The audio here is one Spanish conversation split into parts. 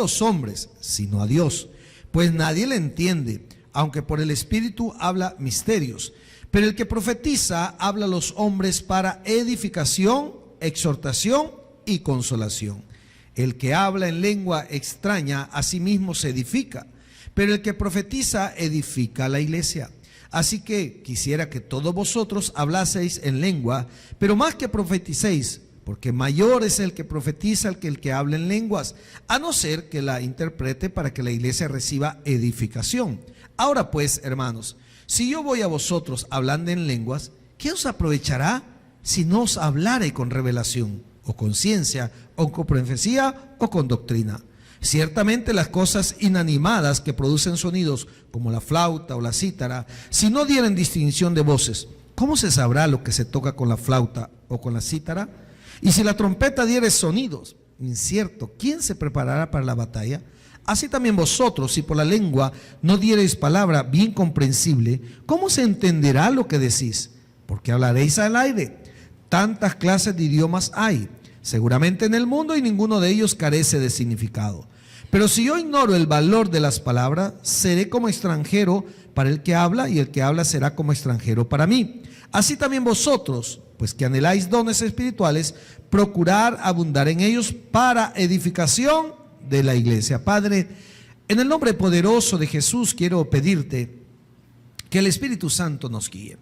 los hombres, sino a Dios, pues nadie le entiende, aunque por el Espíritu habla misterios. Pero el que profetiza habla a los hombres para edificación, exhortación y consolación. El que habla en lengua extraña a sí mismo se edifica, pero el que profetiza edifica a la iglesia. Así que quisiera que todos vosotros hablaseis en lengua, pero más que profeticéis, porque mayor es el que profetiza que el que habla en lenguas, a no ser que la interprete para que la iglesia reciba edificación. Ahora pues, hermanos, si yo voy a vosotros hablando en lenguas, ¿qué os aprovechará si no os hablare con revelación, o con ciencia, o con profecía, o con doctrina? Ciertamente las cosas inanimadas que producen sonidos, como la flauta o la cítara, si no dieren distinción de voces, ¿cómo se sabrá lo que se toca con la flauta o con la cítara? Y si la trompeta diere sonidos, incierto, ¿quién se preparará para la batalla? Así también vosotros, si por la lengua no diereis palabra bien comprensible, ¿cómo se entenderá lo que decís? Porque hablaréis al aire. Tantas clases de idiomas hay, seguramente en el mundo, y ninguno de ellos carece de significado. Pero si yo ignoro el valor de las palabras, seré como extranjero para el que habla, y el que habla será como extranjero para mí. Así también vosotros, pues que anheláis dones espirituales, procurar abundar en ellos para edificación de la iglesia. Padre, en el nombre poderoso de Jesús quiero pedirte que el Espíritu Santo nos guíe,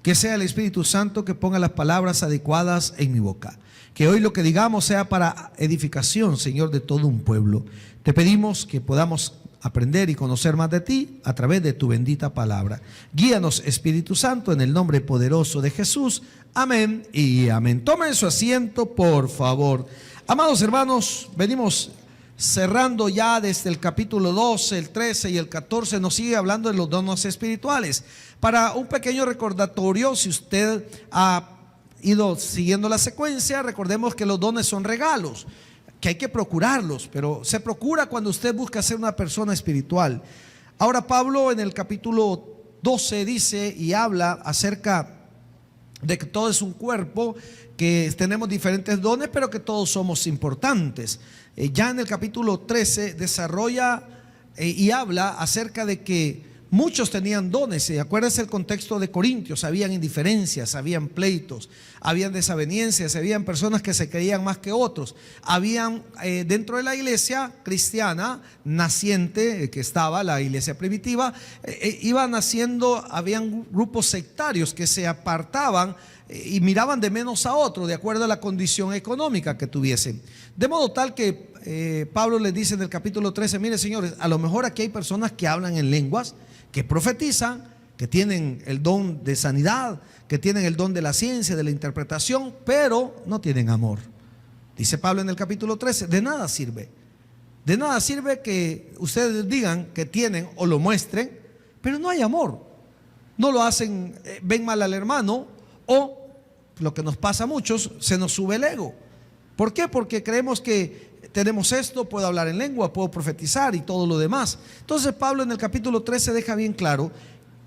que sea el Espíritu Santo que ponga las palabras adecuadas en mi boca, que hoy lo que digamos sea para edificación, Señor, de todo un pueblo. Te pedimos que podamos aprender y conocer más de ti a través de tu bendita palabra. Guíanos, Espíritu Santo, en el nombre poderoso de Jesús. Amén y amén. Tomen su asiento, por favor. Amados hermanos, venimos cerrando ya desde el capítulo 12, el 13 y el 14, nos sigue hablando de los dones espirituales. Para un pequeño recordatorio, si usted ha ido siguiendo la secuencia, recordemos que los dones son regalos, que hay que procurarlos, pero se procura cuando usted busca ser una persona espiritual. Ahora Pablo en el capítulo 12 dice y habla acerca de que todo es un cuerpo, que tenemos diferentes dones, pero que todos somos importantes. Ya en el capítulo 13 desarrolla y habla acerca de que muchos tenían dones. Acuérdense el contexto de Corintios, habían indiferencias, habían pleitos, habían desavenencias, habían personas que se creían más que otros. Habían dentro de la iglesia cristiana naciente, que estaba la iglesia primitiva, iban naciendo, habían grupos sectarios que se apartaban y miraban de menos a otro de acuerdo a la condición económica que tuviesen. De modo tal que Pablo les dice en el capítulo 13, mire señores, a lo mejor aquí hay personas que hablan en lenguas, que profetizan, que tienen el don de sanidad, que tienen el don de la ciencia, de la interpretación, pero no tienen amor. Dice Pablo en el capítulo 13, de nada sirve que ustedes digan que tienen o lo muestren, pero no hay amor. No lo hacen, ven mal al hermano, o lo que nos pasa a muchos, se nos sube el ego. ¿Por qué? Porque creemos que tenemos esto, puedo hablar en lengua, puedo profetizar y todo lo demás. Entonces Pablo en el capítulo 13 deja bien claro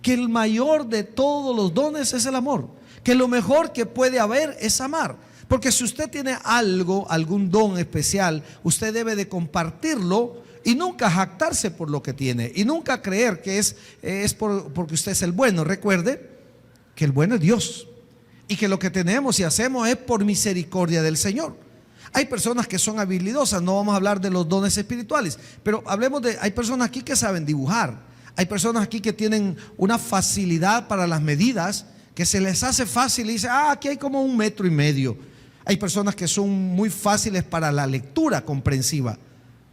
que el mayor de todos los dones es el amor, que lo mejor que puede haber es amar. Porque si usted tiene algo, algún don especial, usted debe de compartirlo y nunca jactarse por lo que tiene, y nunca creer que es porque usted es el bueno. Recuerde que el bueno es Dios, y que lo que tenemos y hacemos es por misericordia del Señor. Hay personas que son habilidosas, no vamos a hablar de los dones espirituales, pero hablemos hay personas aquí que saben dibujar, hay personas aquí que tienen una facilidad para las medidas, que se les hace fácil y dicen, aquí hay como 1,5 metros. Hay personas que son muy fáciles para la lectura comprensiva.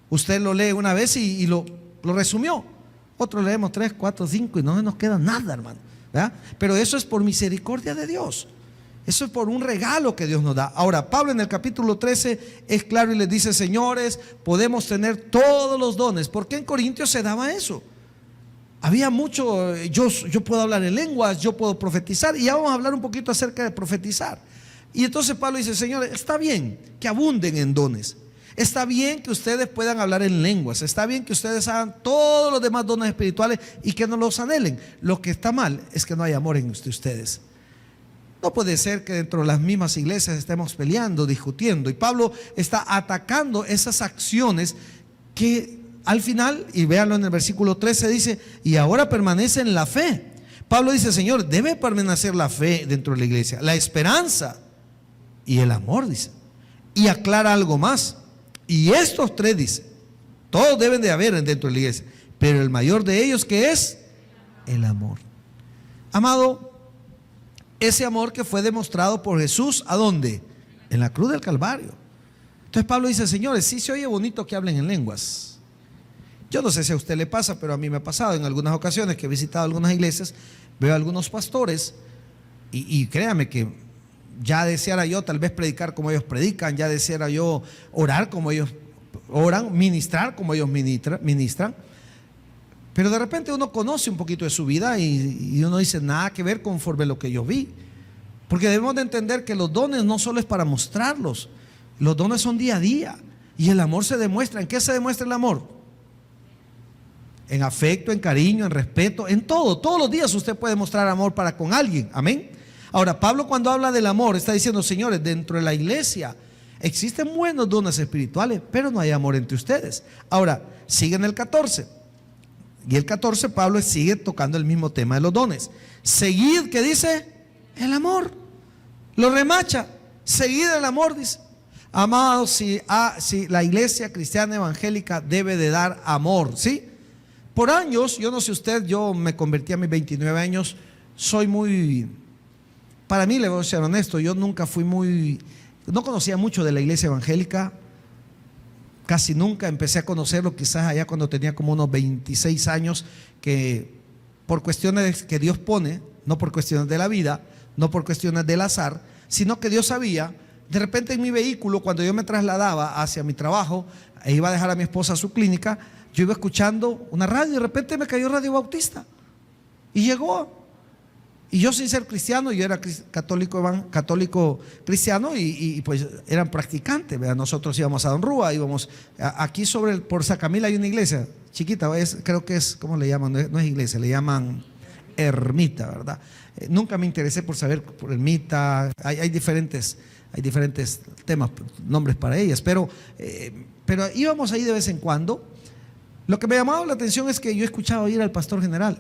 Usted lo lee una vez y lo resumió. Otros leemos 3, 4, 5 y no nos queda nada, hermano, ¿verdad? Pero eso es por misericordia de Dios. Eso es por un regalo que Dios nos da. Ahora Pablo en el capítulo 13 es claro y les dice, señores, podemos tener todos los dones. ¿Por qué en Corintios se daba eso? Había mucho, yo puedo hablar en lenguas, yo puedo profetizar, y ya vamos a hablar un poquito acerca de profetizar. Y entonces Pablo dice, señores, está bien que abunden en dones, está bien que ustedes puedan hablar en lenguas, está bien que ustedes hagan todos los demás dones espirituales y que no los anhelen. Lo que está mal es que no hay amor en ustedes. No puede ser que dentro de las mismas iglesias estemos peleando, discutiendo, y Pablo está atacando esas acciones que al final, y véanlo en el versículo 13, dice, y ahora permanece en la fe. Pablo dice, Señor, debe permanecer la fe dentro de la iglesia, la esperanza y el amor, dice. Y aclara algo más. Y estos tres, dice, todos deben de haber dentro de la iglesia, pero el mayor de ellos, ¿qué es? El amor. Amado, ese amor que fue demostrado por Jesús, ¿a dónde? En la cruz del Calvario. Entonces Pablo dice, señores, sí se oye bonito que hablen en lenguas. Yo no sé si a usted le pasa, pero a mí me ha pasado en algunas ocasiones que he visitado algunas iglesias, veo a algunos pastores y créame que ya deseara yo tal vez predicar como ellos predican, ya deseara yo orar como ellos oran, ministrar como ellos ministran. Pero de repente uno conoce un poquito de su vida y uno dice, nada que ver conforme a lo que yo vi. Porque debemos de entender que los dones no solo es para mostrarlos, los dones son día a día. Y el amor se demuestra. ¿En qué se demuestra el amor? En afecto, en cariño, en respeto, en todo. Todos los días usted puede mostrar amor para con alguien. Amén. Ahora, Pablo cuando habla del amor está diciendo, señores, dentro de la iglesia existen buenos dones espirituales, pero no hay amor entre ustedes. Ahora, sigue en el 14. Y el 14 Pablo sigue tocando el mismo tema de los dones. Seguid, ¿qué dice? El amor. Lo remacha. Seguid el amor, dice. Amados, si la iglesia cristiana evangélica debe de dar amor, ¿sí? Por años, yo no sé usted, yo me convertí a mis 29 años, soy muy, para mí le voy a ser honesto, yo nunca fui no conocía mucho de la iglesia evangélica, casi nunca, empecé a conocerlo quizás allá cuando tenía como unos 26 años, que por cuestiones que Dios pone, no por cuestiones de la vida, no por cuestiones del azar, sino que Dios sabía. De repente en mi vehículo, cuando yo me trasladaba hacia mi trabajo e iba a dejar a mi esposa a su clínica, yo iba escuchando una radio y de repente me cayó Radio Bautista y llegó. Y yo sin ser cristiano, yo era católico cristiano y pues eran practicantes, ¿verdad? Nosotros íbamos a Don Rúa, íbamos aquí por Sacamila hay una iglesia chiquita, creo que es, ¿cómo le llaman? No es iglesia, le llaman ermita, ¿verdad? Nunca me interesé por saber por ermita, hay diferentes temas, nombres para ellas, pero íbamos ahí de vez en cuando. Lo que me llamaba la atención es que yo escuchaba ir al pastor general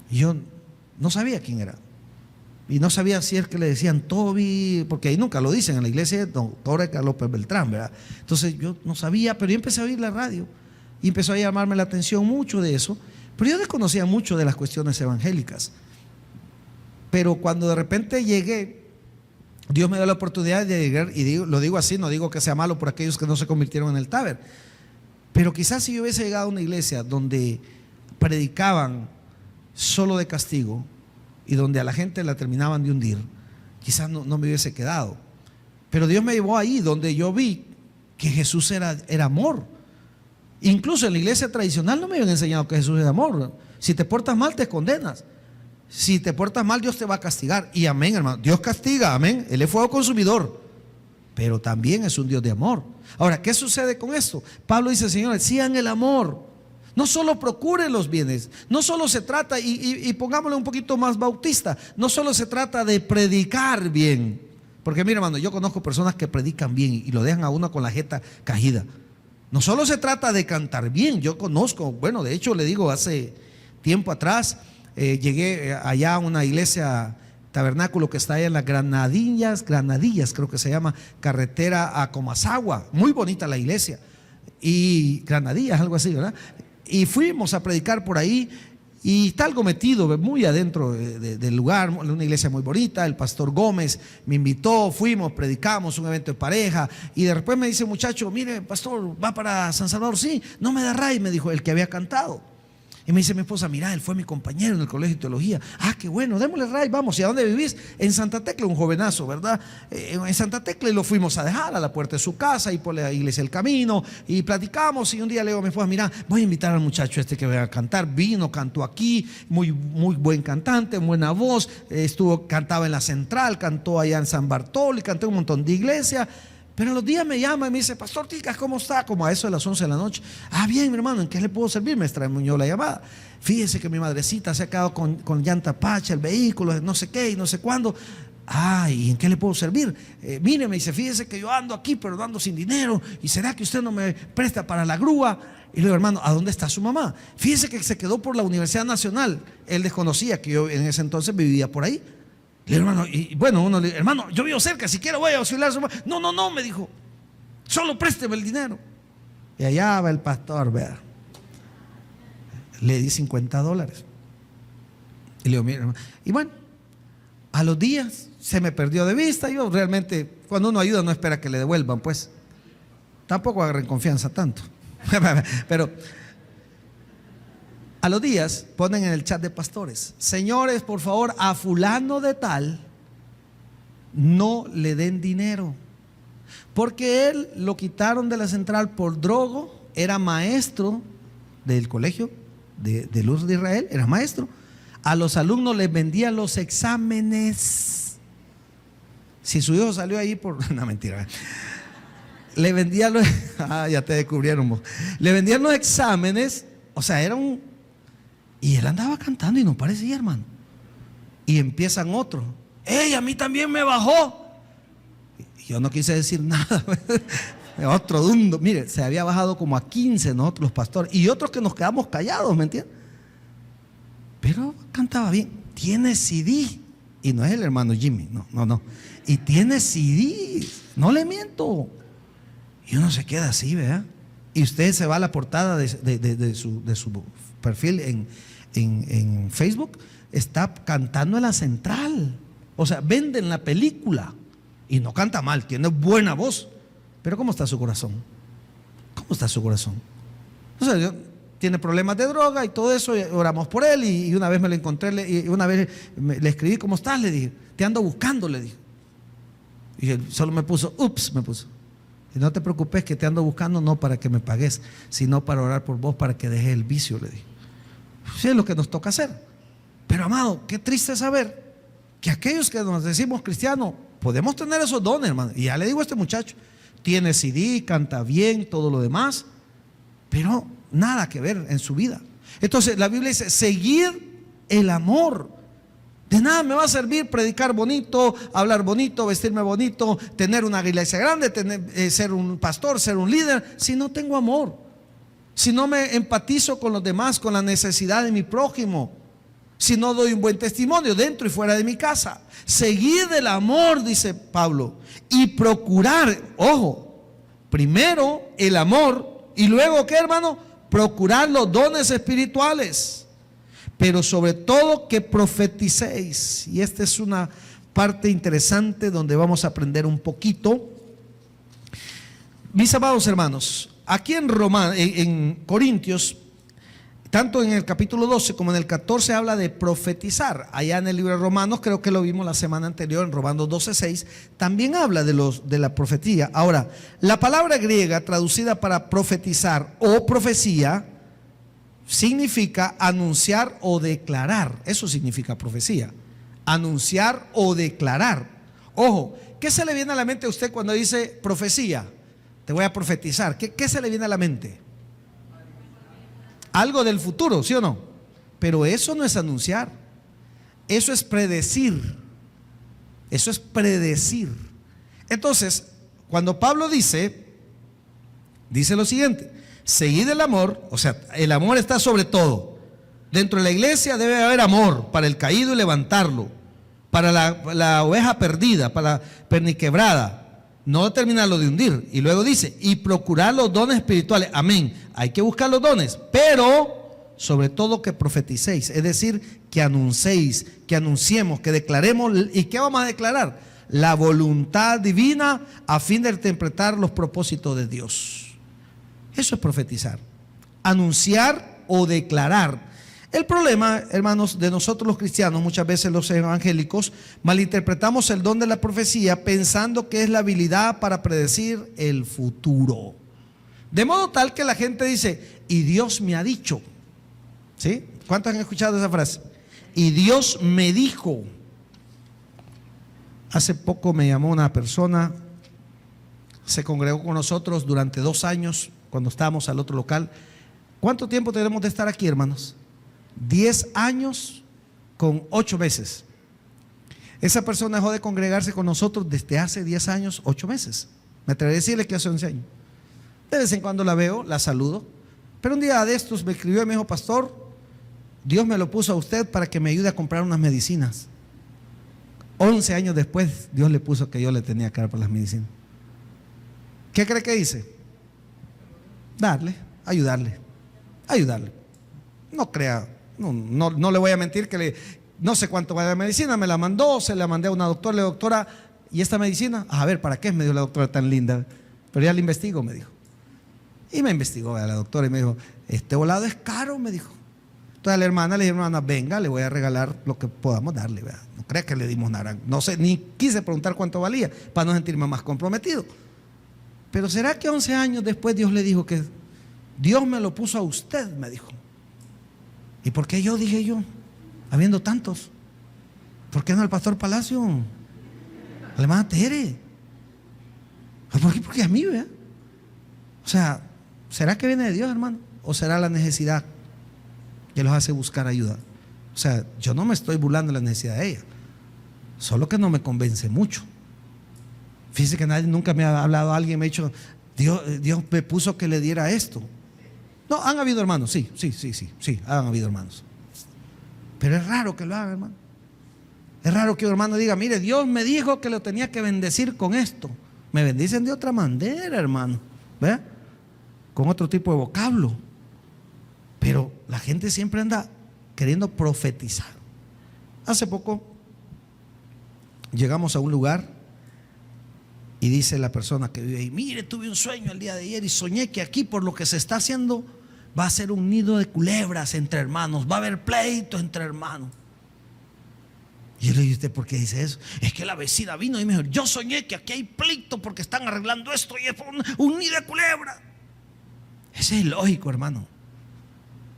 y yo no sabía quién era y no sabía si es que le decían Toby, porque ahí nunca lo dicen en la iglesia, doctor López Beltrán, ¿verdad? Entonces yo no sabía, pero yo empecé a oír la radio y empezó a llamarme la atención mucho de eso, pero yo desconocía mucho de las cuestiones evangélicas. Pero cuando de repente llegué, Dios me dio la oportunidad de llegar, y lo digo así, no digo que sea malo por aquellos que no se convirtieron en el Taber, pero quizás si yo hubiese llegado a una iglesia donde predicaban solo de castigo y donde a la gente la terminaban de hundir, quizás no me hubiese quedado. Pero Dios me llevó ahí donde yo vi que Jesús era amor. Incluso en la iglesia tradicional no me habían enseñado que Jesús era amor. Si te portas mal te condenas. Si te portas mal, Dios te va a castigar. Y amén, hermano. Dios castiga, amén. Él es fuego consumidor, pero también es un Dios de amor. Ahora, ¿qué sucede con esto? Pablo dice, señores, sigan el amor. No solo procuren los bienes. No solo se trata, y pongámosle un poquito más bautista, no solo se trata de predicar bien. Porque mira, hermano, yo conozco personas que predican bien y lo dejan a uno con la jeta cajida. No solo se trata de cantar bien. Yo conozco, bueno, de hecho le digo, hace tiempo atrás llegué allá a una iglesia tabernáculo que está allá en las Granadillas creo que se llama, carretera a Comasagua, muy bonita la iglesia, y Granadillas, algo así, ¿verdad? Y fuimos a predicar por ahí y está algo metido muy adentro del lugar, una iglesia muy bonita. El pastor Gómez me invitó, fuimos, predicamos un evento de pareja y después me dice, muchacho, mire pastor, ¿va para San Salvador? Sí, no me da ray, me dijo el que había cantado. Y me dice mi esposa, mira, él fue mi compañero en el colegio de teología. Ah, qué bueno, démosle ray, vamos. ¿Y a dónde vivís? En Santa Tecla, un jovenazo, ¿verdad? En Santa Tecla, y lo fuimos a dejar a la puerta de su casa y por la iglesia El Camino y platicamos. Y un día le digo a mi esposa, mira, voy a invitar al muchacho este que va a cantar. Vino, cantó aquí, muy buen cantante, buena voz. Cantaba en la Central, cantó allá en San Bartolo y cantó en un montón de iglesias. Pero a los días me llama y me dice, pastor Ticas, ¿cómo está? Como a eso de las 11 de la noche. Ah, bien, mi hermano, ¿en qué le puedo servir? Me extrañó la llamada. Fíjese que mi madrecita se ha quedado con llanta pacha, el vehículo, no sé qué y no sé cuándo. ¿Y en qué le puedo servir? Mire, me dice, fíjese que yo ando aquí, pero ando sin dinero. ¿Y será que usted no me presta para la grúa? Y le digo, hermano, ¿a dónde está su mamá? Fíjese que se quedó por la Universidad Nacional. Él desconocía que yo en ese entonces vivía por ahí. Le digo, hermano, y bueno, uno le dice, hermano, yo vivo cerca, si quiero voy a auxiliar a su mamá. No, me dijo, solo présteme el dinero. Y allá va el pastor, vea. Le di $50. Y le digo, mira, hermano. Y bueno, a los días se me perdió de vista. Yo realmente, cuando uno ayuda, no espera que le devuelvan, pues. Tampoco agarren confianza tanto. Pero a los días ponen en el chat de pastores: señores, por favor, a fulano de tal no le den dinero, porque él lo quitaron de la central por drogo. Era maestro del colegio de Luz de Israel, era maestro. A los alumnos les vendía los exámenes. Si su hijo salió ahí por... No, mentira. Le vendían los... ya te descubrieron vos. Le vendían los exámenes. O sea, era un... Y él andaba cantando y no parecía, hermano. Y empiezan otros: ¡Ey, a mí también me bajó! Y yo no quise decir nada. Otro dundo. Mire, se había bajado como a 15 nosotros los pastores. Y otros que nos quedamos callados, ¿me entiendes? Pero cantaba bien. Tiene CD. Y no es el hermano Jimmy, no. Y tiene CD, no le miento. Y uno se queda así, ¿verdad? Y usted se va a la portada de su perfil en Facebook. Está cantando en la central. O sea, venden la película. Y no canta mal, tiene buena voz. Pero ¿cómo está su corazón? ¿Cómo está su corazón? O sea, tiene problemas de droga y todo eso, y oramos por él. Y una vez me lo encontré, y una vez le escribí: ¿cómo estás? Le dije: te ando buscando, le dije. Y él solo me puso, ups, me puso. Y no te preocupes, que te ando buscando no para que me pagues, sino para orar por vos, para que dejes el vicio, le dije. Sí, es lo que nos toca hacer. Pero amado, qué triste saber que aquellos que nos decimos cristianos podemos tener esos dones, hermano. Y ya le digo a este muchacho: tiene CD, canta bien, todo lo demás, pero nada que ver en su vida. Entonces la Biblia dice: seguir el amor. De nada me va a servir predicar bonito, hablar bonito, vestirme bonito, tener una iglesia grande, ser un pastor, ser un líder, si no tengo amor, si no me empatizo con los demás, con la necesidad de mi prójimo, si no doy un buen testimonio dentro y fuera de mi casa. Seguir el amor, dice Pablo, y procurar, ojo, primero el amor y luego, ¿qué, hermano? Procurar los dones espirituales. Pero sobre todo que profeticéis. Y esta es una parte interesante donde vamos a aprender un poquito. Mis amados hermanos, aquí en Corintios, tanto en el capítulo 12 como en el 14 habla de profetizar. Allá en el libro de Romanos, creo que lo vimos la semana anterior, en Romanos 12:6, también habla de la profecía. Ahora, la palabra griega traducida para profetizar o profecía significa anunciar o declarar. Eso significa profecía: anunciar o declarar. Ojo, ¿qué se le viene a la mente a usted cuando dice profecía? Te voy a profetizar. ¿Qué se le viene a la mente? Algo del futuro, ¿sí o no? Pero eso no es anunciar. Eso es predecir. Eso es predecir. Entonces, cuando Pablo dice lo siguiente: seguid el amor. O sea, el amor está sobre todo. Dentro de la iglesia debe haber amor para el caído y levantarlo, para la oveja perdida, para la perniquebrada, no terminarlo de hundir. Y luego dice: y procurar los dones espirituales. Amén. Hay que buscar los dones, pero sobre todo que profeticéis, es decir, que anunciéis, que anunciemos, que declaremos. ¿Y qué vamos a declarar? La voluntad divina, a fin de interpretar los propósitos de Dios. Eso es profetizar, anunciar o declarar. El problema, hermanos, de nosotros los cristianos, muchas veces los evangélicos, malinterpretamos el don de la profecía pensando que es la habilidad para predecir el futuro. De modo tal que la gente dice: y Dios me ha dicho. ¿Sí? ¿Cuántos han escuchado esa frase? Y Dios me dijo. Hace poco me llamó una persona, se congregó con nosotros durante 2 años cuando estábamos al otro local. ¿Cuánto tiempo tenemos de estar aquí, hermanos? 10 años con 8 meses. Esa persona dejó de congregarse con nosotros desde hace 10 años, 8 meses. Me atrevería a decirle que hace 11 años. De vez en cuando la veo, la saludo. Pero un día de estos me escribió y me dijo: pastor, Dios me lo puso a usted para que me ayude a comprar unas medicinas. 11 años después, Dios le puso que yo le tenía que dar por las medicinas. ¿Qué cree que hice? Darle, ayudarle. No crea, no le voy a mentir que no sé cuánto vale la medicina, me la mandó, se la mandé a una doctora, la doctora, ¿y esta medicina? A ver, ¿para qué? Me dijo la doctora tan linda. Pero ya la investigo, me dijo. Y me investigó a la doctora y me dijo: este volado es caro, me dijo. Entonces a la hermana le dije: hermana, venga, le voy a regalar lo que podamos darle, ¿verdad? No crea que le dimos nada. No sé, ni quise preguntar cuánto valía para no sentirme más comprometido. Pero ¿será que 11 años después Dios le dijo que Dios me lo puso a usted? Me dijo. ¿Y por qué yo? Dije yo, habiendo tantos. ¿Por qué no al pastor Palacio? A la hermana Tere. ¿Por qué? Porque a mí, ¿verdad? O sea, ¿será que viene de Dios, hermano? ¿O será la necesidad que los hace buscar ayuda? O sea, yo no me estoy burlando de la necesidad de ella, solo que no me convence mucho. Fíjese que nadie nunca me ha hablado, alguien me ha dicho: Dios me puso que le diera esto. No, han habido hermanos, sí, han habido hermanos. Pero es raro que lo haga, hermano. Es raro que un hermano diga: mire, Dios me dijo que lo tenía que bendecir con esto. Me bendicen de otra manera, hermano, ¿verdad? Con otro tipo de vocablo. Pero la gente siempre anda queriendo profetizar. Hace poco llegamos a un lugar y dice la persona que vive ahí: mire, tuve un sueño el día de ayer y soñé que aquí, por lo que se está haciendo, va a ser un nido de culebras entre hermanos, va a haber pleitos entre hermanos. Y yo le dije: ¿usted por qué dice eso? Es que la vecina vino y me dijo: yo soñé que aquí hay pleito porque están arreglando esto y es un nido de culebras. Ese es lógico, hermano.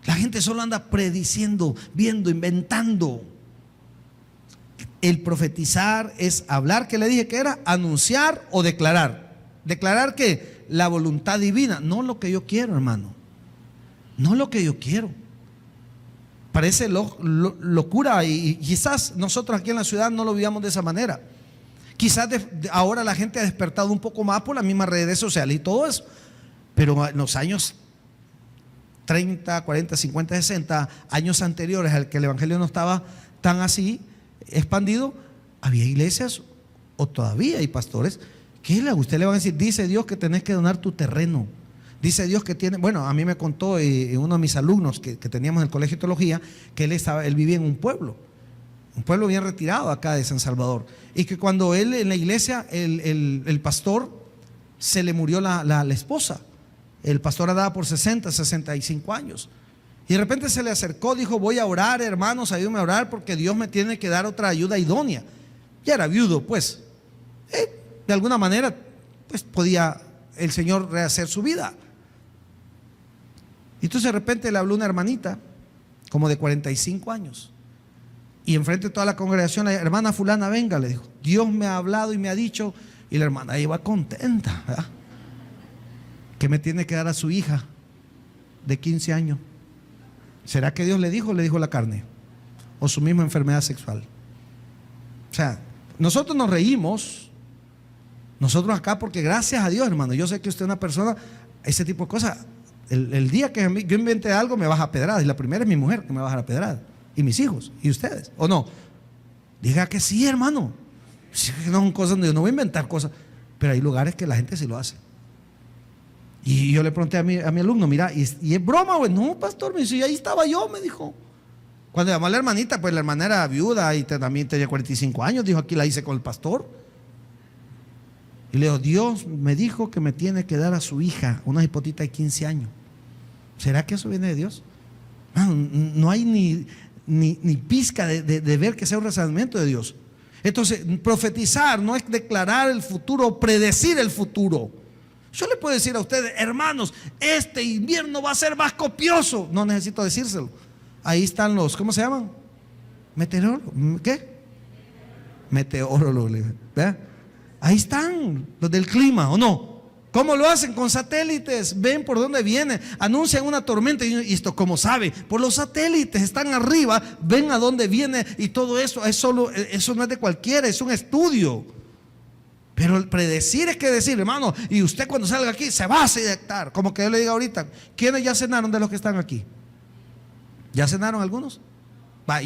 La gente solo anda prediciendo, viendo, inventando. El profetizar es hablar, que le dije que era anunciar o declarar. Declarar que la voluntad divina, no lo que yo quiero, hermano. No lo que yo quiero. Parece locura, y quizás nosotros aquí en la ciudad no lo vivamos de esa manera. Quizás ahora la gente ha despertado un poco más por las mismas redes sociales y todo eso. Pero en los años 30, 40, 50, 60, años anteriores al que el evangelio no estaba tan así expandido, había iglesias, o todavía hay pastores que a usted le van a decir: dice Dios que tenés que donar tu terreno. Dice Dios que tiene. Bueno, a mí me contó uno de mis alumnos que teníamos en el colegio de teología, que él vivía en un pueblo bien retirado acá de San Salvador, y que cuando él en la iglesia, el pastor, se le murió la esposa. El pastor andaba por 60, 65 años. Y de repente se le acercó, dijo: voy a orar, hermanos, ayúdenme a orar porque Dios me tiene que dar otra ayuda idónea. Ya era viudo, pues. De alguna manera, pues podía el Señor rehacer su vida. Y entonces de repente le habló una hermanita, como de 45 años. Y enfrente de toda la congregación: la hermana fulana, venga, le dijo, Dios me ha hablado y me ha dicho. Y la hermana iba contenta, ¿verdad? Que me tiene que dar a su hija de 15 años. ¿Será que Dios le dijo la carne? ¿O su misma enfermedad sexual? O sea, nosotros nos reímos, nosotros acá, porque gracias a Dios, hermano, yo sé que usted es una persona, ese tipo de cosas. El día que yo invente algo me baja a pedradas, y la primera es mi mujer que me baja a pedradas, y mis hijos, y ustedes, ¿o no? Diga que sí, hermano. No son cosas donde yo no voy a inventar cosas, pero hay lugares que la gente sí lo hace. Y yo le pregunté a mi alumno: mira, ¿y es broma, güey? No, pastor, me dice, ahí estaba yo, me dijo. Cuando llamó a la hermanita, pues la hermana era viuda y también tenía 45 años, dijo: aquí la hice con el pastor. Y le digo: Dios me dijo que me tiene que dar a su hija, una hipotita de 15 años. ¿Será que eso viene de Dios? No hay ni pizca de ver que sea un razonamiento de Dios. Entonces, profetizar no es declarar el futuro o predecir el futuro. Yo le puedo decir a ustedes: hermanos, este invierno va a ser más copioso. No necesito decírselo. Ahí están los, ¿cómo se llaman? Meteorólogos. ¿Qué? Meteorólogos, ¿verdad? Ahí están los del clima, ¿o no? ¿Cómo lo hacen? Con satélites. Ven por dónde viene, anuncian una tormenta. Y esto, ¿cómo sabe? Por los satélites, están arriba, ven a dónde viene. Y todo eso eso no es de cualquiera, es un estudio. Pero predecir es que decir, hermano, y usted cuando salga aquí se va a inyectar. Como que yo le diga ahorita, ¿quiénes ya cenaron de los que están aquí? ¿Ya cenaron algunos?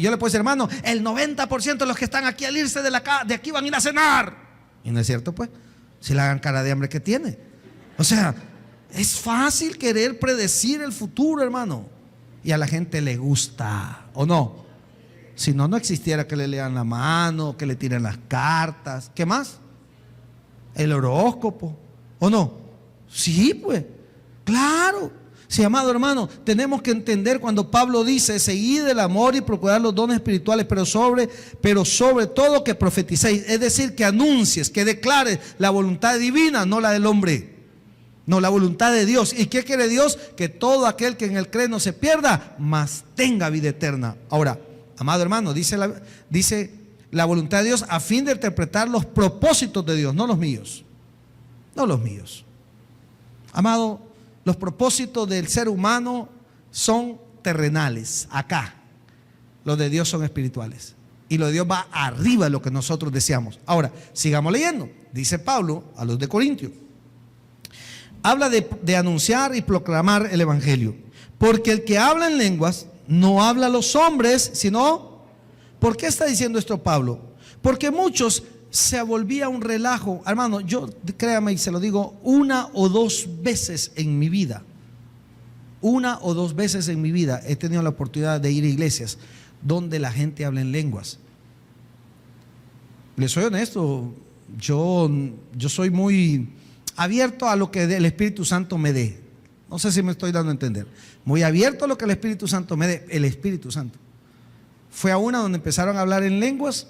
Yo le puedo decir, hermano, el 90% de los que están aquí al irse de aquí van a ir a cenar. Y no es cierto, pues, si le hagan cara de hambre que tiene. O sea, es fácil querer predecir el futuro, hermano. Y a la gente le gusta, ¿o no? Si no, no existiera que le lean la mano, que le tiren las cartas. ¿Qué más? El horóscopo, ¿o no? Sí, pues, claro. Sí, amado hermano, tenemos que entender cuando Pablo dice: seguid el amor y procurad los dones espirituales, pero sobre todo que profeticéis. Es decir, que anuncies, que declares la voluntad divina, no la del hombre. No, la voluntad de Dios. ¿Y qué quiere Dios? Que todo aquel que en él cree no se pierda, mas tenga vida eterna. Ahora, amado hermano, dice la voluntad de Dios a fin de interpretar los propósitos de Dios, no los míos. No los míos. Amado, los propósitos del ser humano son terrenales, acá. Los de Dios son espirituales. Y lo de Dios va arriba de lo que nosotros deseamos. Ahora, sigamos leyendo. Dice Pablo a los de Corintios. Habla de anunciar y proclamar el evangelio. Porque el que habla en lenguas no habla a los hombres, sino... ¿Por qué está diciendo esto Pablo? Porque muchos se volvía un relajo. Hermano, yo créame y se lo digo, 1 o 2 veces en mi vida. 1 o 2 veces en mi vida he tenido la oportunidad de ir a iglesias donde la gente habla en lenguas. Les soy honesto, yo soy muy abierto a lo que el Espíritu Santo me dé. No sé si me estoy dando a entender. Muy abierto a lo que el Espíritu Santo me dé. El Espíritu Santo. Fue a una donde empezaron a hablar en lenguas.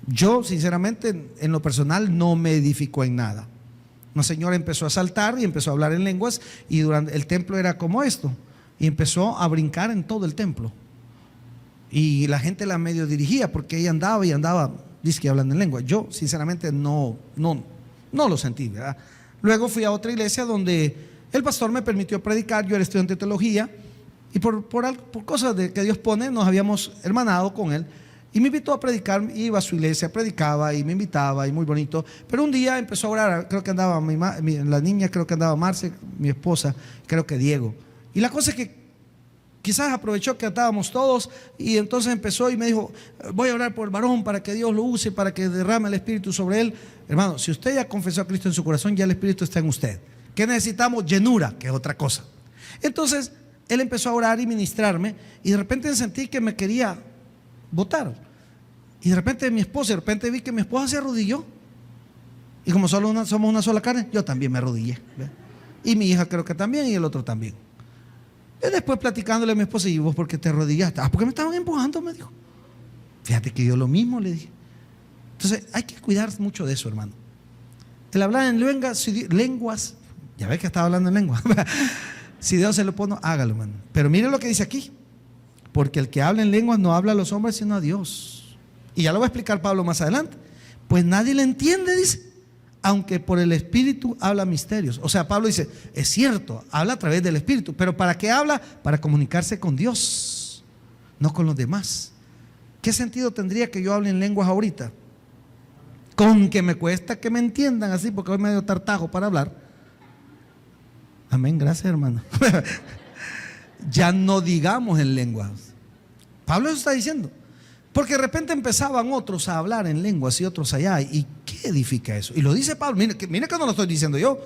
Yo, sinceramente, en lo personal, no me edificó en nada. Una señora empezó a saltar y empezó a hablar en lenguas, y durante el templo era como esto, y empezó a brincar en todo el templo. Y la gente la medio dirigía porque ella andaba, dice que hablando en lengua. Yo, sinceramente, no lo sentí, ¿verdad? Luego fui a otra iglesia donde el pastor me permitió predicar. Yo era estudiante de teología y por cosas que Dios pone, nos habíamos hermanado con él y me invitó a predicar. Iba a su iglesia, predicaba y me invitaba, y muy bonito. Pero un día empezó a orar, creo que andaba la niña, creo que andaba Marce, mi esposa, creo que Diego. Y la cosa es que quizás aprovechó que estábamos todos, y entonces empezó y me dijo: voy a orar por el varón para que Dios lo use, para que derrame el Espíritu sobre él. Hermano, si usted ya confesó a Cristo en su corazón, ya el Espíritu está en usted. ¿Qué necesitamos? Llenura, que es otra cosa. Entonces él empezó a orar y ministrarme, y de repente sentí que me quería botar. Y de repente vi que mi esposa se arrodilló, y como somos una sola carne, yo también me arrodillé, ¿ve? Y mi hija creo que también, y el otro también. Y después platicándole a mi esposa: ¿y vos por qué te arrodillaste? Porque me estaban empujando, me dijo. Fíjate que yo lo mismo le dije. Entonces hay que cuidar mucho de eso, hermano. El hablar en lenguas, ya ves que estaba hablando en lenguas. Si Dios se lo pone, hágalo, hermano. Pero mire lo que dice aquí: porque el que habla en lenguas no habla a los hombres sino a Dios. Y ya lo va a explicar Pablo más adelante. Pues nadie le entiende, dice, aunque por el Espíritu habla misterios. O sea, Pablo dice: es cierto, habla a través del Espíritu. ¿Pero para qué habla? Para comunicarse con Dios, no con los demás. ¿Qué sentido tendría que yo hable en lenguas ahorita? Con que me cuesta que me entiendan así, porque hoy medio tartajo para hablar. Amén, gracias, hermano. Ya no digamos en lenguas. Pablo eso está diciendo. Porque de repente empezaban otros a hablar en lenguas y otros allá. ¿Y qué edifica eso? Y lo dice Pablo. Mira que no lo estoy diciendo yo.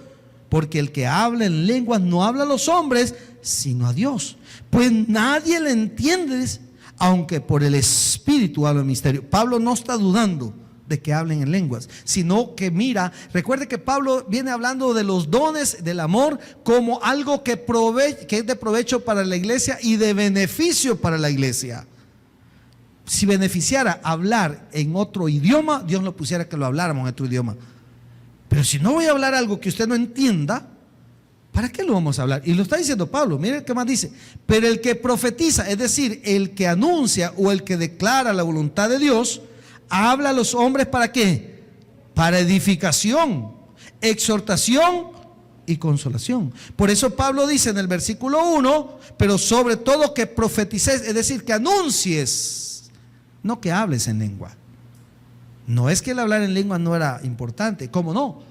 Porque el que habla en lenguas no habla a los hombres, sino a Dios. Pues nadie le entiende, aunque por el Espíritu habla el misterio. Pablo no está dudando de que hablen en lenguas, sino que recuerde que Pablo viene hablando de los dones del amor como algo que es de provecho para la iglesia y de beneficio para la iglesia. Si beneficiara hablar en otro idioma, Dios nos pusiera que lo habláramos en otro idioma. Pero si no voy a hablar algo que usted no entienda, ¿para qué lo vamos a hablar? Y lo está diciendo Pablo. Mire qué más dice: pero el que profetiza, es decir, el que anuncia o el que declara la voluntad de Dios, habla a los hombres. ¿para qué? Para edificación, exhortación y consolación. Por eso Pablo dice en el versículo 1, pero sobre todo que profetices, es decir, que anuncies, no que hables en lengua. No es que el hablar en lengua no era importante, ¿cómo no?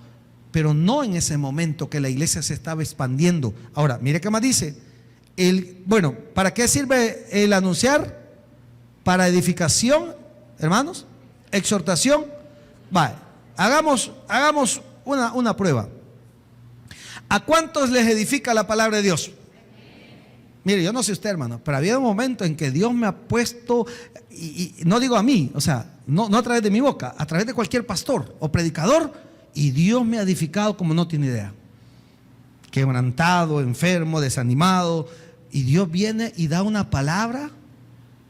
Pero no en ese momento que la iglesia se estaba expandiendo. Ahora, mire qué más dice. Bueno, ¿para qué sirve el anunciar? Para edificación, hermanos, exhortación. Vale, hagamos una prueba. ¿A cuántos les edifica la palabra de Dios? Mire, yo no sé usted, hermano, pero había un momento en que Dios me ha puesto, y no digo a mí, o sea, no a través de mi boca, a través de cualquier pastor o predicador, y Dios me ha edificado como no tiene idea. Quebrantado, enfermo, desanimado, y Dios viene y da una palabra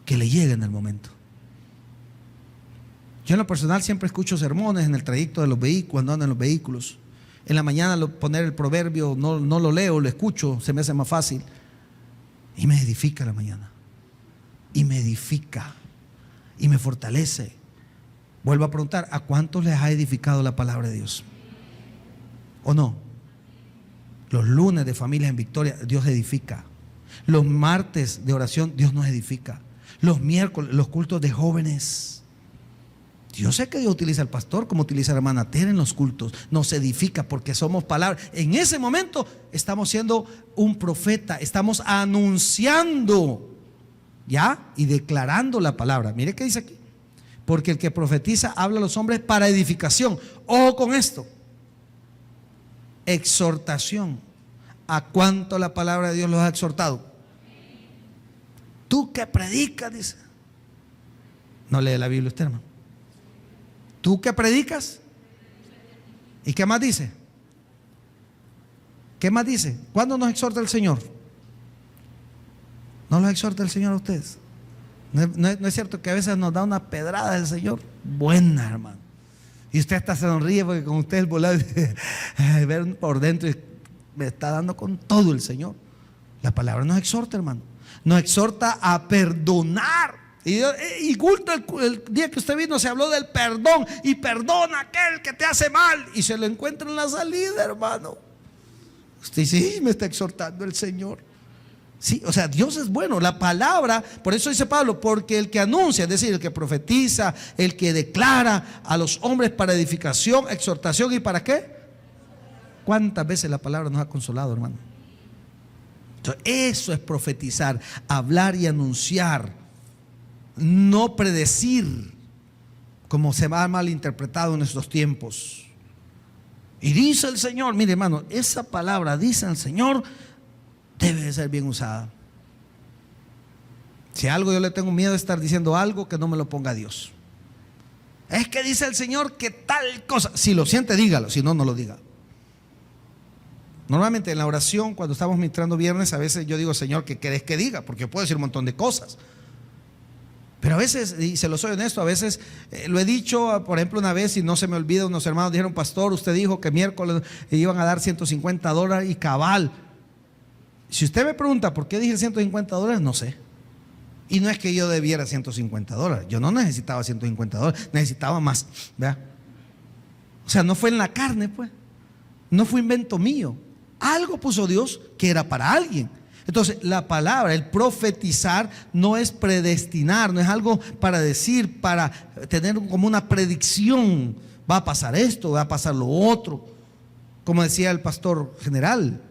que le llega en el momento. Yo en lo personal siempre escucho sermones en el trayecto de los vehículos, cuando ando en los vehículos. En la mañana poner el proverbio, no lo leo, lo escucho, se me hace más fácil. Y me edifica la mañana. Y me edifica. Y me fortalece. Vuelvo a preguntar, ¿a cuántos les ha edificado la palabra de Dios? ¿O no? Los lunes de Familias en Victoria, Dios edifica. Los martes de oración, Dios nos edifica. Los miércoles, los cultos de jóvenes. Yo sé que Dios utiliza al pastor como utiliza a la hermana Tere en los cultos. Nos edifica porque somos palabras. En ese momento estamos siendo un profeta. Estamos anunciando, ¿ya? Y declarando la palabra. Mire qué dice aquí. Porque el que profetiza habla a los hombres para edificación. Ojo con esto. Exhortación. ¿A cuánto la palabra de Dios los ha exhortado? Tú que predicas, dice. No lee la Biblia usted, hermano. ¿Tú que predicas? ¿Y qué más dice? ¿Qué más dice? ¿Cuándo nos exhorta el Señor? ¿No los exhorta el Señor a ustedes? ¿No es cierto que a veces nos da una pedrada el Señor? Buena, hermano. Y usted hasta se sonríe porque con usted el volar ver por dentro y me está dando con todo el Señor. La palabra nos exhorta, hermano. Nos exhorta a perdonar. Y justo el día que usted vino se habló del perdón. Y perdona a aquel que te hace mal. Y se lo encuentra en la salida, hermano. Usted sí, me está exhortando el Señor. Sí, o sea, Dios es bueno. La palabra, por eso dice Pablo, porque el que anuncia, es decir, el que profetiza, el que declara a los hombres para edificación, exhortación, ¿y para qué? ¿Cuántas veces la palabra nos ha consolado, hermano? Entonces, eso es profetizar, hablar y anunciar. No predecir, como se va malinterpretado en estos tiempos. Y dice el Señor, mire, hermano, esa palabra dice el Señor debe de ser bien usada. Si algo yo le tengo miedo de estar diciendo algo que no me lo ponga Dios. Es que dice el Señor que tal cosa. Si lo siente, dígalo, si no, no lo diga. Normalmente en la oración, cuando estamos ministrando viernes, a veces yo digo, Señor, ¿qué querés que diga? Porque puedo decir un montón de cosas. Pero a veces, y se lo soy honesto, a veces lo he dicho, por ejemplo, una vez, y no se me olvida, unos hermanos dijeron, pastor, usted dijo que miércoles iban a dar $150 y cabal. Si usted me pregunta por qué dije $150, no sé. Y no es que yo debiera $150, yo no necesitaba $150, necesitaba más, ¿verdad? O sea, no fue en la carne, pues. No fue invento mío. Algo puso Dios que era para alguien. Entonces, la palabra, el profetizar, no es predestinar, no es algo para decir, para tener como una predicción. Va a pasar esto, va a pasar lo otro. Como decía el pastor general,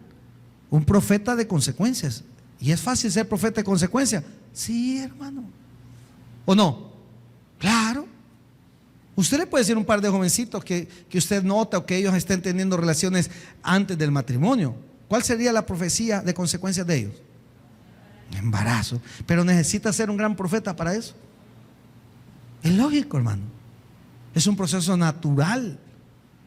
un profeta de consecuencias. ¿Y es fácil ser profeta de consecuencias? Sí, hermano. ¿O no? Claro. Usted le puede decir a un par de jovencitos que usted nota o que ellos estén teniendo relaciones antes del matrimonio. ¿Cuál sería la profecía de consecuencias de ellos? Embarazo. Pero necesita ser un gran profeta para eso. Es lógico, hermano. Es un proceso natural.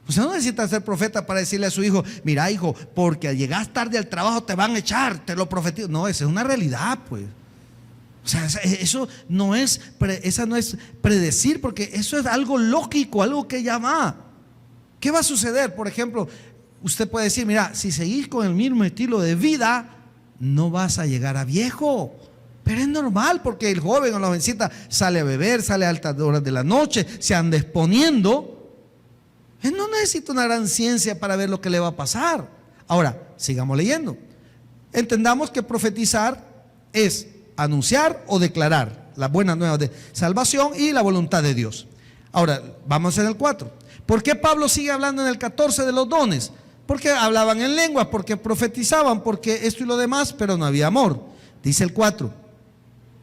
Usted no necesita ser profeta para decirle a su hijo, mira, hijo, porque llegas tarde al trabajo te van a echar, te lo profetizo. No, esa es una realidad, pues. O sea, eso no es, esa no es predecir, porque eso es algo lógico, algo que ya va. ¿Qué va a suceder? Por ejemplo, usted puede decir, mira, si seguís con el mismo estilo de vida, no vas a llegar a viejo. Pero es normal, porque el joven o la jovencita sale a beber, sale a altas horas de la noche, se anda exponiendo. Él no necesita una gran ciencia para ver lo que le va a pasar. Ahora, sigamos leyendo. Entendamos que profetizar es anunciar o declarar las buenas nuevas de salvación y la voluntad de Dios. Ahora, vamos en el 4. ¿Por qué Pablo sigue hablando en el 14 de los dones? Porque hablaban en lenguas, porque profetizaban, porque esto y lo demás, pero no había amor. Dice el 4.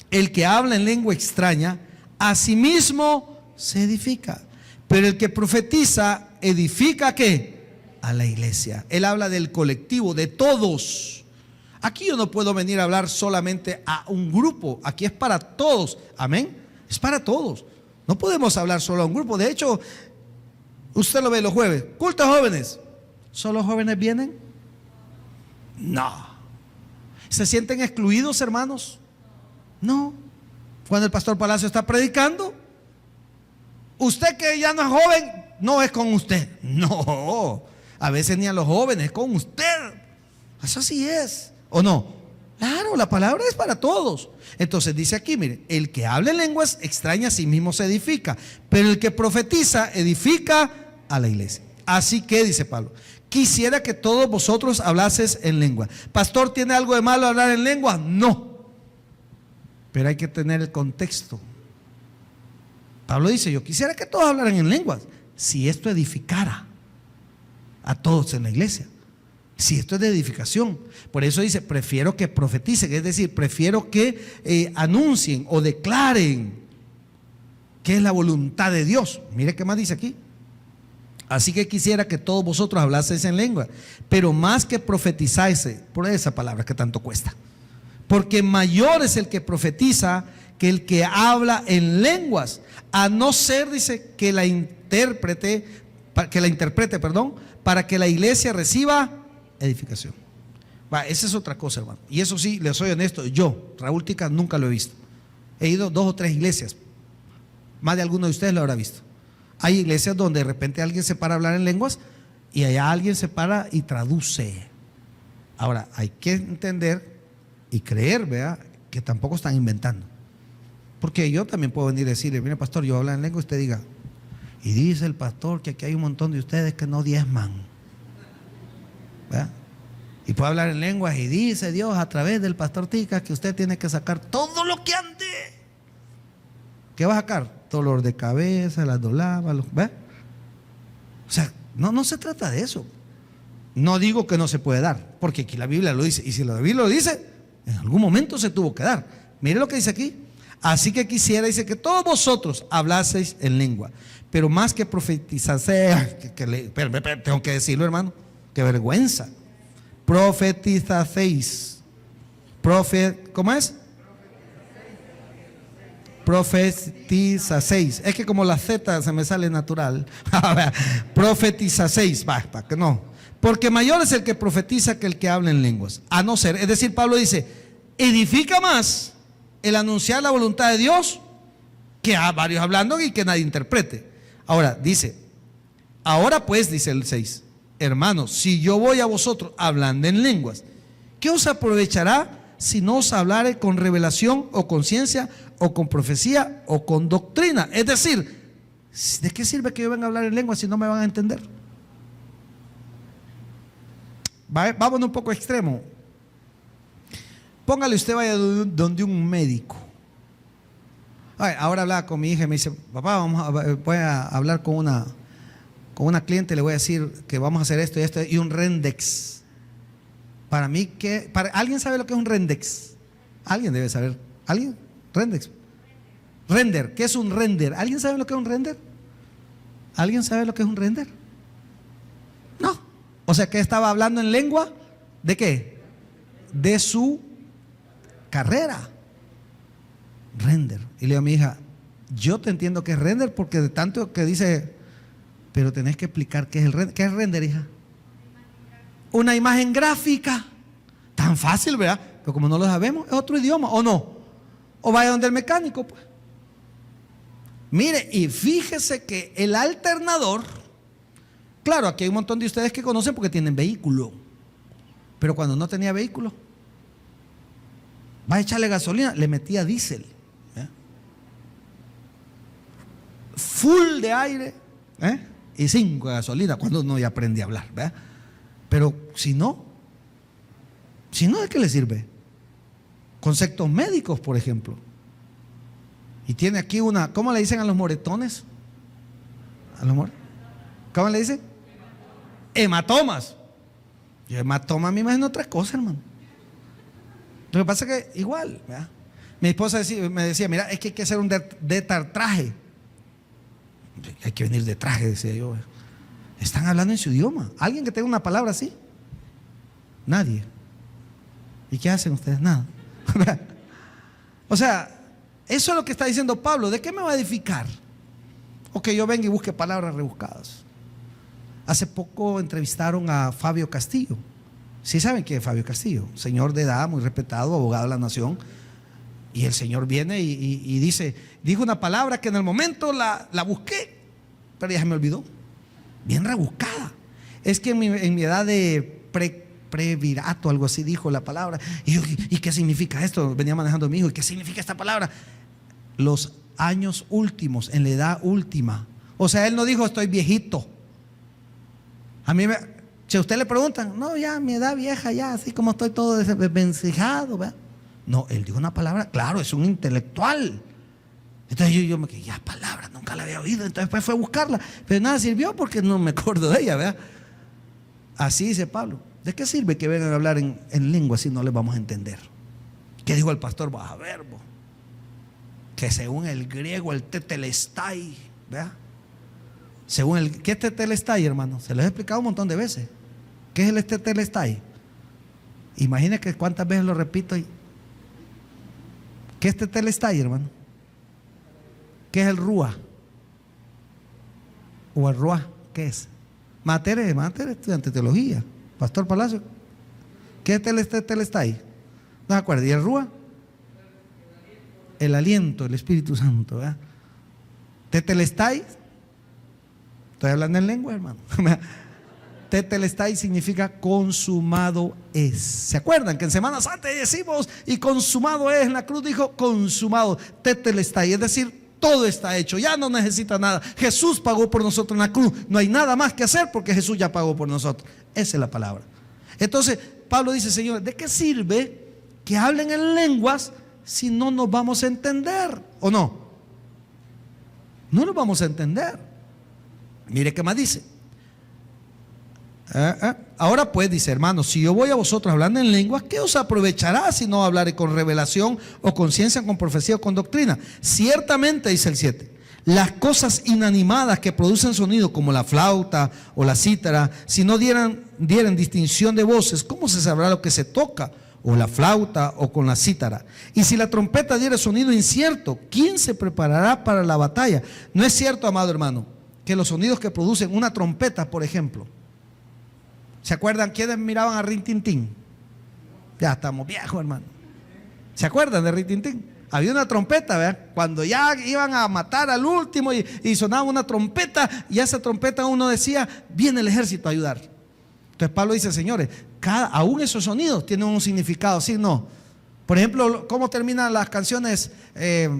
El que habla en lengua extraña, a sí mismo se edifica. Pero el que profetiza, edifica ¿qué? A la iglesia. Él habla del colectivo, de todos. Aquí yo no puedo venir a hablar solamente a un grupo. Aquí es para todos. Amén. Es para todos. No podemos hablar solo a un grupo. De hecho, usted lo ve los jueves. Culto a jóvenes. ¿Solo jóvenes vienen? No. ¿Se sienten excluidos, hermanos? No. Cuando el pastor Palacio está predicando, usted que ya no es joven, no es con usted. No. A veces ni a los jóvenes, es con usted. Eso sí es. ¿O no? Claro, la palabra es para todos. Entonces dice aquí, mire, el que habla en lenguas extrañas a sí mismo se edifica, pero el que profetiza edifica a la iglesia. Así que, dice Pablo, quisiera que todos vosotros hablases en lengua. Pastor, ¿tiene algo de malo hablar en lengua? No. Pero hay que tener el contexto. Pablo dice, yo quisiera que todos hablaran en lenguas, si esto edificara a todos en la iglesia. Si esto es de edificación. Por eso dice, prefiero que profeticen, es decir, prefiero que anuncien o declaren qué es la voluntad de Dios. Mire qué más dice aquí. Así que quisiera que todos vosotros hablaseis en lengua, pero más que profetizáis, por esa palabra que tanto cuesta, porque mayor es el que profetiza que el que habla en lenguas, a no ser, dice, que la interprete, para que la iglesia reciba edificación. Esa es otra cosa, hermano. Y eso sí, les soy honesto, yo, Raúl Tica, nunca lo he visto. He ido 2 o 3 iglesias, más de alguno de ustedes lo habrá visto. Hay iglesias donde de repente alguien se para a hablar en lenguas y allá alguien se para y traduce. Ahora, hay que entender y creer, ¿verdad?, que tampoco están inventando. Porque yo también puedo venir y decirle, mire pastor, yo hablo en lengua, y usted diga, y dice el pastor que aquí hay un montón de ustedes que no diezman, ¿verdad? Y puede hablar en lenguas y dice Dios a través del pastor Tica que usted tiene que sacar todo lo que ande. ¿Qué va a sacar? Dolor de cabeza, las dolabas, ¿ves? O sea, no se trata de eso. No digo que no se puede dar, porque aquí la Biblia lo dice. Y si la Biblia lo dice, en algún momento se tuvo que dar. Mire lo que dice aquí. Así que quisiera, dice, que todos vosotros hablaseis en lengua, pero más que profetizaseis, tengo que decirlo, hermano, qué vergüenza. Profetizaseis. ¿Cómo es? Profetizaseis. Es que como la Z se me sale natural. Profetizaseis. Para que no. Porque mayor es el que profetiza que el que habla en lenguas. A no ser, es decir, Pablo dice, edifica más el anunciar la voluntad de Dios que a varios hablando y que nadie interprete. Ahora dice, ahora pues, dice el 6, hermanos, si yo voy a vosotros hablando en lenguas, ¿qué os aprovechará si no os hablare con revelación o con ciencia o con profecía o con doctrina? Es decir, ¿de qué sirve que yo venga a hablar en lenguas si no me van a entender? Vámonos un poco extremo. Póngale, usted vaya donde un médico. Ahora hablaba con mi hija y me dice, papá, voy a hablar con una cliente, le voy a decir que vamos a hacer esto y esto y un Rendex. Para mí, ¿alguien sabe lo que es un Rendex? Alguien debe saber. ¿Alguien? Rendex. Render. ¿Qué es un render? ¿Alguien sabe lo que es un render? ¿Alguien sabe lo que es un render? No. O sea que estaba hablando en lengua ¿de qué? De su carrera. Render. Y le digo a mi hija, yo te entiendo que es render porque de tanto que dice, pero tenés que explicar qué es el render. ¿Qué es render, hija? Una imagen gráfica. Tan fácil, ¿verdad? Pero como no lo sabemos, es otro idioma, ¿o no? O vaya donde el mecánico, pues. Mire, y fíjese que el alternador, claro, aquí hay un montón de ustedes que conocen porque tienen vehículo, pero cuando no tenía vehículo, va a echarle gasolina, le metía diésel, full de aire, y 5 de gasolina, cuando uno ya aprende a hablar, ¿verdad? Pero si no, ¿de qué le sirve? Conceptos médicos, por ejemplo. Y tiene aquí una, ¿cómo le dicen a los moretones? ¿Cómo le dicen? Hematomas. Y hematoma me imagino otra cosa, hermano. Lo que pasa es que igual, ¿verdad? Mi esposa me decía, mira, es que hay que hacer un detartraje. Hay que venir de traje, decía yo. Están hablando en su idioma. ¿Alguien que tenga una palabra así? Nadie. ¿Y qué hacen ustedes? Nada. O sea, eso es lo que está diciendo Pablo. ¿De qué me va a edificar? O que yo venga y busque palabras rebuscadas. Hace poco entrevistaron a Fabio Castillo. ¿Sí saben quién es Fabio Castillo? Señor de edad, muy respetado, abogado de la nación. Y el Señor viene y dijo una palabra que en el momento la busqué, pero ya se me olvidó. Bien rebuscada. Es que en mi edad de previrato, algo así dijo la palabra. Y yo, ¿y qué significa esto? Venía manejando a mi hijo. ¿Y qué significa esta palabra? Los años últimos, en la edad última. O sea, él no dijo estoy viejito. Si a usted le preguntan, no, ya mi edad vieja, ya así como estoy todo desvencijado, ¿verdad? No, él dijo una palabra, claro, es un intelectual. Entonces yo me quedé, ya palabra, nunca la había oído. Entonces después fue a buscarla, pero nada sirvió porque no me acuerdo de ella, ¿verdad? Así dice Pablo. ¿De qué sirve que vengan a hablar en lengua si no les vamos a entender? ¿Qué dijo el pastor Bajaverbo? Que según el griego, el tetelestai, ¿verdad? Según ¿qué es tetelestai, hermano? Se lo he explicado un montón de veces. ¿Qué es el tetelestai? Imagínense cuántas veces lo repito. ¿Qué es tetelestai, hermano? ¿Qué es el rúa? ¿O el ruá? ¿Qué es? Materia, estudiante de teología. Pastor Palacio. ¿Qué es tetelestai? ¿No se acuerda? ¿Y el rúa? El aliento, el Espíritu Santo, ¿verdad? Tetelestai. Estoy hablando en lengua, hermano. Tetelestai significa consumado es. ¿Se acuerdan que en Semana Santa decimos y consumado es? En la cruz dijo consumado. Tetelestai, es decir, todo está hecho, ya no necesita nada. Jesús pagó por nosotros en la cruz. No hay nada más que hacer porque Jesús ya pagó por nosotros. Esa es la palabra. Entonces, Pablo dice, señores, ¿de qué sirve que hablen en lenguas si no nos vamos a entender? ¿O no? No nos vamos a entender. Mire qué más dice. Ahora pues, dice, hermanos, si yo voy a vosotros hablando en lenguas, ¿qué os aprovechará si no hablaré con revelación o con ciencia, con profecía o con doctrina? Ciertamente, dice el 7, las cosas inanimadas que producen sonido, como la flauta o la cítara, si no dieran distinción de voces, ¿cómo se sabrá lo que se toca? O la flauta o con la cítara. Y si la trompeta diera sonido incierto, ¿quién se preparará para la batalla? No es cierto, amado hermano, que los sonidos que producen una trompeta, por ejemplo, ¿se acuerdan quiénes miraban a Rin Tin Tin? Ya estamos viejos, hermano. ¿Se acuerdan de Rin Tin Tin? Había una trompeta, ¿verdad? Cuando ya iban a matar al último y sonaba una trompeta, y a esa trompeta uno decía, viene el ejército a ayudar. Entonces Pablo dice, señores, aún esos sonidos tienen un significado, ¿sí? No. Por ejemplo, ¿cómo terminan las canciones,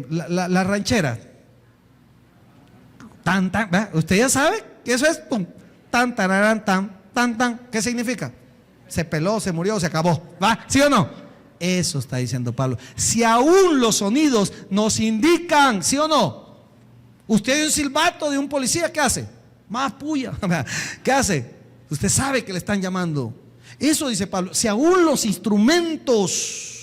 las rancheras? Tan, tan, ¿verdad? Usted ya sabe que eso es pum, tan, tararán, tan. Tan, tan, ¿qué significa? Se peló, se murió, se acabó, ¿va? ¿Sí o no? Eso está diciendo Pablo. Si aún los sonidos nos indican, ¿sí o no? Usted hay un silbato de un policía, ¿qué hace? Más puya, ¿qué hace? Usted sabe que le están llamando. Eso dice Pablo. Si aún los instrumentos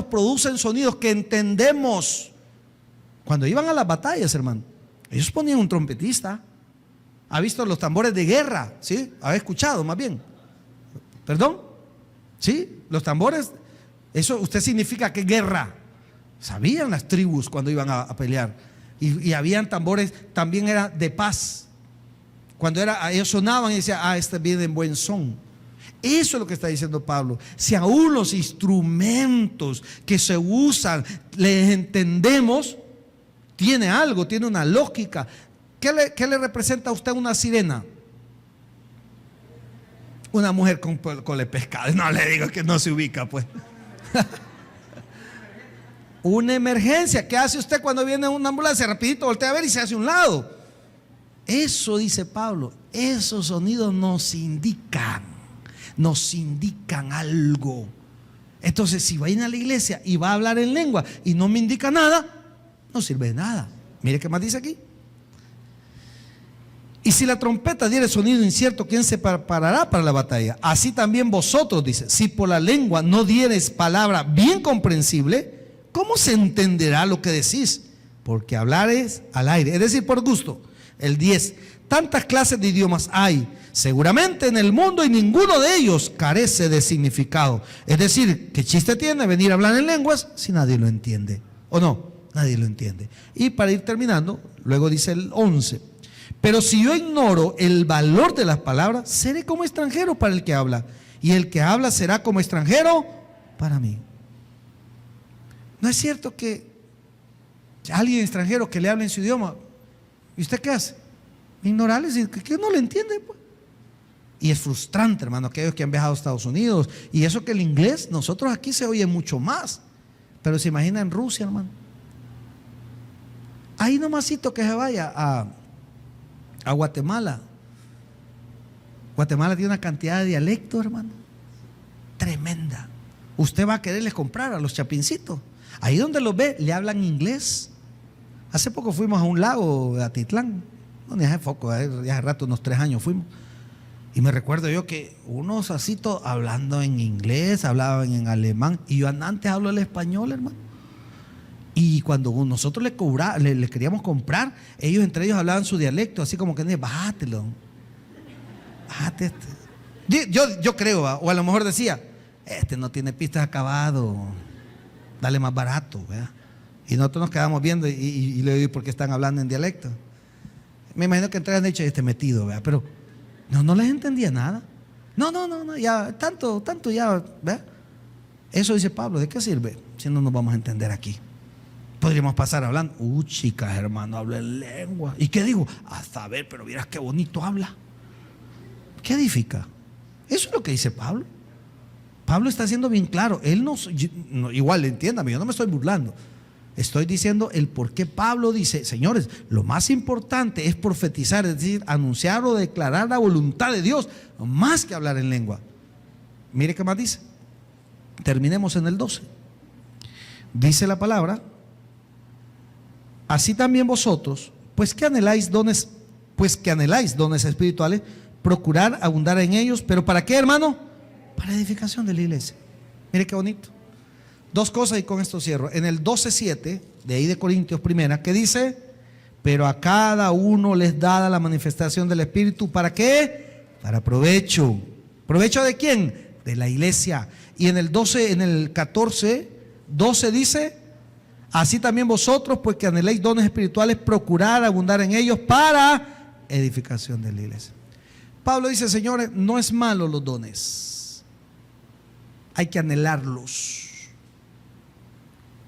producen sonidos que entendemos. Cuando iban a las batallas, hermano, ellos ponían un trompetista. ¿Ha visto los tambores de guerra? ¿Sí? ¿Ha escuchado más bien? ¿Perdón? ¿Sí? Los tambores, eso usted significa que guerra. Sabían las tribus cuando iban a pelear. Y habían tambores, también era de paz. Cuando ellos sonaban y decían, este viene en buen son. Eso es lo que está diciendo Pablo. Si aún los instrumentos que se usan les entendemos, tiene algo, tiene una lógica. ¿Qué le representa a usted una sirena? Una mujer con el pescado. No le digo que no se ubica, pues. Una emergencia. ¿Qué hace usted cuando viene una ambulancia? Rapidito voltea a ver y se hace a un lado. Eso dice Pablo, esos sonidos nos indican algo. Entonces, si va a ir a la iglesia y va a hablar en lengua y no me indica nada, no sirve de nada. Mire qué más dice aquí. Y si la trompeta diere sonido incierto, ¿quién se preparará para la batalla? Así también vosotros, dice, si por la lengua no dieres palabra bien comprensible, ¿cómo se entenderá lo que decís? Porque hablar es al aire, es decir, por gusto. El 10, tantas clases de idiomas hay, seguramente en el mundo, y ninguno de ellos carece de significado. Es decir, ¿qué chiste tiene venir a hablar en lenguas si nadie lo entiende? ¿O no? Nadie lo entiende. Y para ir terminando, luego dice el 11, pero si yo ignoro el valor de las palabras, seré como extranjero para el que habla, y el que habla será como extranjero para mí. ¿No es cierto que alguien extranjero que le hable en su idioma, ¿y usted qué hace? Ignorarle, que no le entiende, pues. Y es frustrante, hermano, aquellos que han viajado a Estados Unidos, y eso que el inglés, nosotros aquí se oye mucho más, pero se imagina en Rusia, hermano. Ahí nomasito que se vaya a Guatemala. Guatemala tiene una cantidad de dialectos, hermano, tremenda. Usted va a quererles comprar a los chapincitos. Ahí donde los ve, le hablan inglés. Hace poco fuimos a un lago de Atitlán, no, ni hace poco, ya hace rato, unos 3 años fuimos. Y me recuerdo yo que unos asitos hablando en inglés, hablaban en alemán, y yo antes hablo el español, hermano. Y cuando nosotros le queríamos comprar, ellos entre ellos hablaban su dialecto, así como que, bájatelo, bájate este. Yo creo, o a lo mejor decía, este no tiene pistas acabado, dale más barato, ¿verdad? Y nosotros nos quedamos viendo y le digo, ¿por qué están hablando en dialecto? Me imagino que entre han dicho, este metido, ¿verdad? Pero no les entendía nada. No, ya, tanto ya, ¿verdad? Eso dice Pablo, ¿de qué sirve si no nos vamos a entender aquí? Podríamos pasar hablando, chicas, hermano, habla en lengua. ¿Y qué digo? Hasta a ver, pero vieras qué bonito habla. ¿Qué edifica? Eso es lo que dice Pablo. Pablo está siendo bien claro. Él no, igual, entiéndame, yo no me estoy burlando. Estoy diciendo el por qué Pablo dice, señores, lo más importante es profetizar, es decir, anunciar o declarar la voluntad de Dios, más que hablar en lengua. Mire qué más dice. Terminemos en el 12. Dice la palabra, así también vosotros, pues que anheláis dones espirituales, procurar abundar en ellos, pero ¿para qué, hermano? Para edificación de la iglesia. Mire qué bonito. 2 cosas y con esto cierro. En el 12:7 de ahí de Corintios primera, que dice, pero a cada uno les dada la manifestación del Espíritu, ¿para qué? Para provecho. ¿Provecho de quién? De la iglesia. Y en el 14:12 dice, así también vosotros, pues que anheléis dones espirituales, procurar abundar en ellos para edificación de la iglesia. Pablo dice, señores, no es malo los dones, hay que anhelarlos.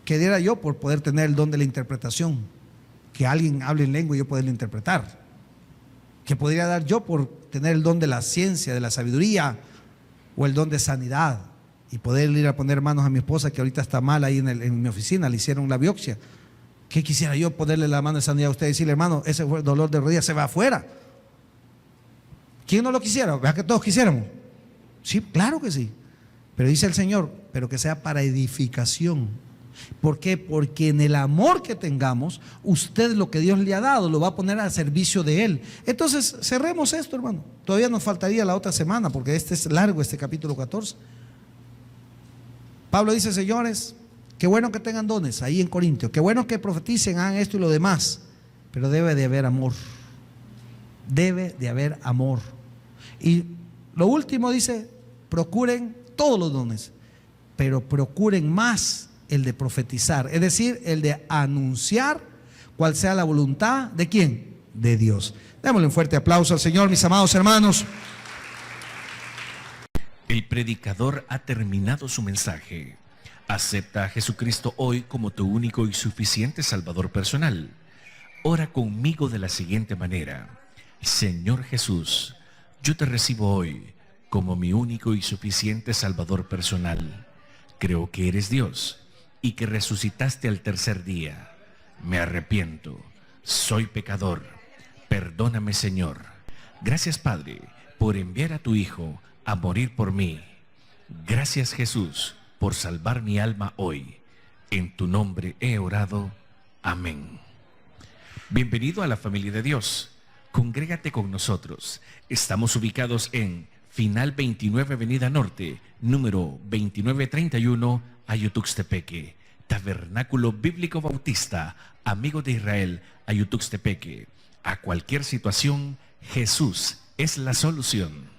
¿Qué diera yo por poder tener el don de la interpretación? Que alguien hable en lengua y yo poderlo interpretar. ¿Qué podría dar yo por tener el don de la ciencia, de la sabiduría, o el don de sanidad, y poder ir a poner manos a mi esposa que ahorita está mal ahí en mi oficina, le hicieron la biopsia? ¿Qué quisiera yo ponerle la mano de sanidad a usted y decirle, hermano, ese dolor de rodilla se va afuera? ¿Quién no lo quisiera? ¿Verdad que todos quisiéramos? Sí, claro que sí. Pero dice el Señor, pero que sea para edificación. ¿Por qué? Porque en el amor que tengamos, usted lo que Dios le ha dado lo va a poner al servicio de Él. Entonces cerremos esto, hermano. Todavía nos faltaría la otra semana, porque este es largo, este capítulo 14. Pablo dice, señores, qué bueno que tengan dones ahí en Corintios, qué bueno que profeticen, hagan esto y lo demás, pero debe de haber amor. Debe de haber amor. Y lo último dice, procuren todos los dones, pero procuren más el de profetizar, es decir, el de anunciar cuál sea la voluntad de ¿quién? De Dios. Démosle un fuerte aplauso al Señor, mis amados hermanos. El predicador ha terminado su mensaje. Acepta a Jesucristo hoy como tu único y suficiente Salvador personal. Ora conmigo de la siguiente manera: Señor Jesús, yo te recibo hoy como mi único y suficiente Salvador personal. Creo que eres Dios y que resucitaste al tercer día. Me arrepiento, soy pecador, Perdóname, Señor. Gracias, Padre, por enviar a tu Hijo a morir por mí. Gracias, Jesús, por salvar mi alma hoy. En tu nombre he orado. Amén. Bienvenido a la familia de Dios. Congrégate con nosotros. Estamos ubicados en Final 29 Avenida Norte, número 2931, Ayutuxtepeque. Tabernáculo Bíblico Bautista, Amigo de Israel, Ayutuxtepeque. A cualquier situación, Jesús es la solución.